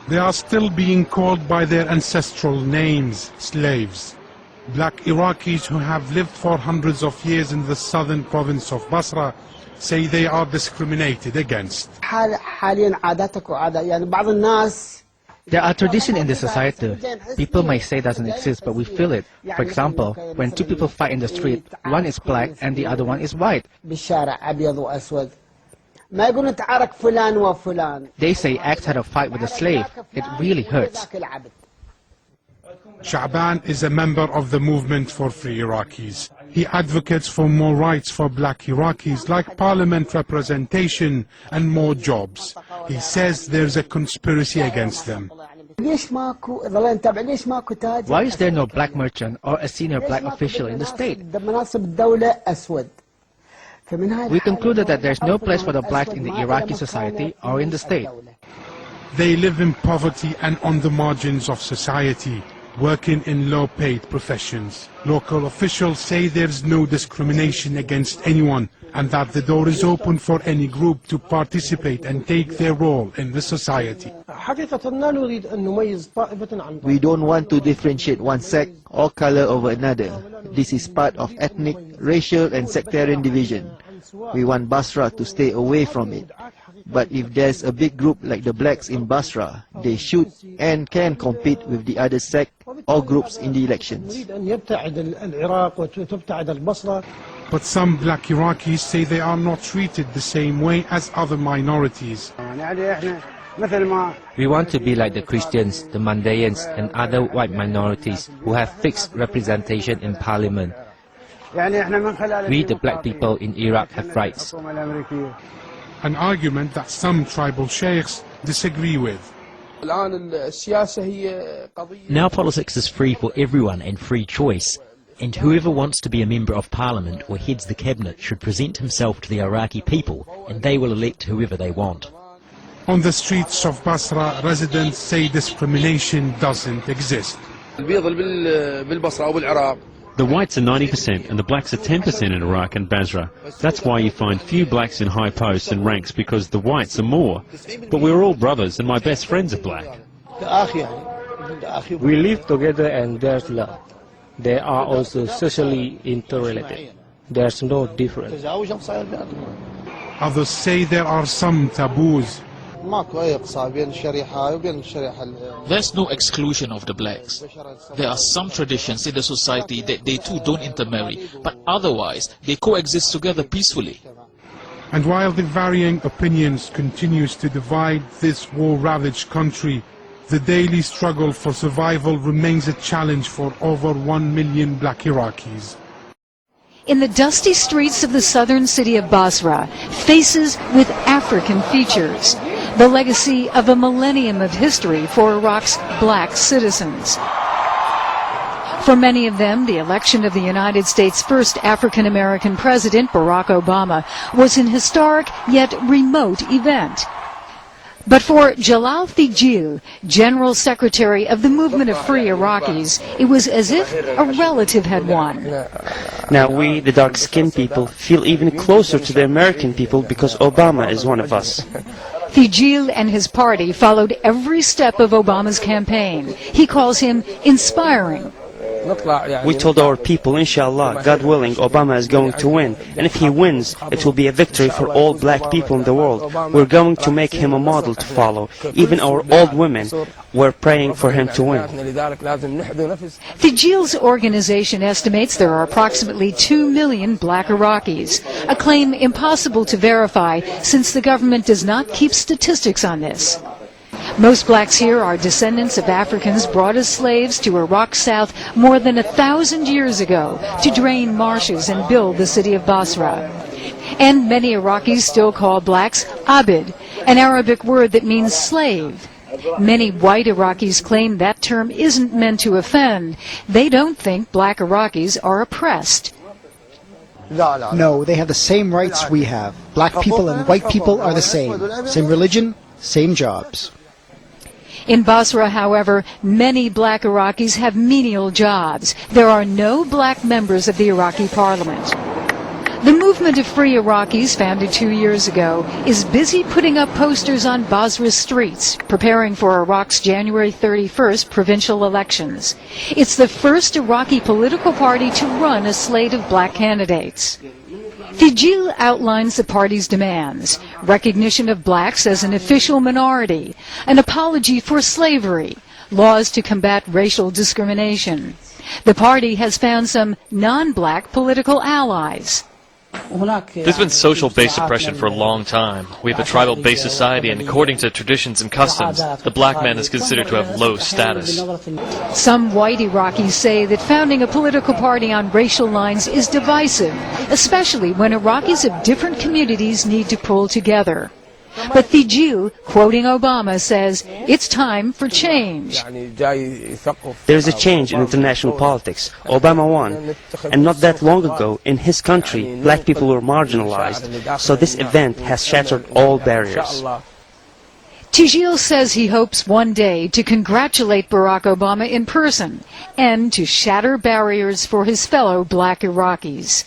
They are still being called by their ancestral names, slaves. Black Iraqis who have lived for hundreds of years in the southern province of Basra say they are discriminated against. There are traditions in the society. People may say it doesn't exist, but we feel it. For example, when two people fight in the street, one is black and the other one is white. They say X had a fight with a slave. It really hurts. Sha'ban is a member of the movement for free Iraqis. He advocates for more rights for black Iraqis, like parliament representation and more jobs. He says there's a conspiracy against them. Why is there no black merchant or a senior black official in the state? We concluded that there's no place for the blacks in the Iraqi society or in the state. They live in poverty and on the margins of society, working in low-paid professions. Local officials say there's no discrimination against anyone and that the door is open for any group to participate and take their role in the society. We don't want to differentiate one sect or color over another. This is part of ethnic, racial and sectarian division. We want Basra to stay away from it. But if there's a big group like the blacks in Basra, they should and can compete with the other sect or groups in the elections. But some black Iraqis say they are not treated the same way as other minorities. We want to be like the Christians, the Mandaeans and other white minorities who have fixed representation in parliament. We, the black people in Iraq, have rights. An argument that some tribal sheikhs disagree with. Now politics is free for everyone and free choice, and whoever wants to be a member of parliament or heads the cabinet should present himself to the Iraqi people, and they will elect whoever they want. On the streets of Basra, residents say discrimination doesn't exist. The whites are 90% and the blacks are 10% in Iraq and Basra. That's why you find few blacks in high posts and ranks, because the whites are more. But we're all brothers and my best friends are black. We live together and there's love. They are also socially interrelated. There's no difference. Others say there are some taboos. There's no exclusion of the blacks. There are some traditions in the society that they too don't intermarry, but otherwise they coexist together peacefully. And while the varying opinions continues to divide this war-ravaged country, the daily struggle for survival remains a challenge for over 1 million black Iraqis. In the dusty streets of the southern city of Basra, faces with African features, the legacy of a millennium of history for Iraq's black citizens. For many of them, the election of the United States' first African-American president, Barack Obama, was an historic yet remote event. But for Jalal Thijil, General Secretary of the Movement of Free Iraqis, it was as if a relative had won. Now we, the dark-skinned people, feel even closer to the American people because Obama is one of us. Thijil and his party followed every step of Obama's campaign. He calls him inspiring. We told our people, inshallah, God willing, Obama is going to win. And if he wins, it will be a victory for all black people in the world. We're going to make him a model to follow. Even our old women were praying for him to win. Thijil's organization estimates there are approximately 2 million black Iraqis, a claim impossible to verify since the government does not keep statistics on this. Most blacks here are descendants of Africans brought as slaves to Iraq's south more than 1,000 years ago to drain marshes and build the city of Basra. And many Iraqis still call blacks abid, an Arabic word that means slave. Many white Iraqis claim that term isn't meant to offend. They don't think black Iraqis are oppressed. No, they have the same rights we have. Black people and white people are the same. Same religion, same jobs. In Basra, however, many black Iraqis have menial jobs. There are no black members of the Iraqi parliament. The movement of Free Iraqis, founded 2 years ago, is busy putting up posters on Basra's streets, preparing for Iraq's January 31st provincial elections. It's the first Iraqi political party to run a slate of black candidates. Fijil outlines the party's demands: recognition of blacks as an official minority, an apology for slavery, laws to combat racial discrimination. The party has found some non-black political allies. There's been social-based oppression for a long time. We have a tribal-based society, and according to traditions and customs, the black man is considered to have low status. Some white Iraqis say that founding a political party on racial lines is divisive, especially when Iraqis of different communities need to pull together. But Fijil, quoting Obama, says it's time for change. There is a change in international politics. Obama won. And not that long ago, in his country, black people were marginalized. So this event has shattered all barriers. Fijil says he hopes one day to congratulate Barack Obama in person and to shatter barriers for his fellow black Iraqis.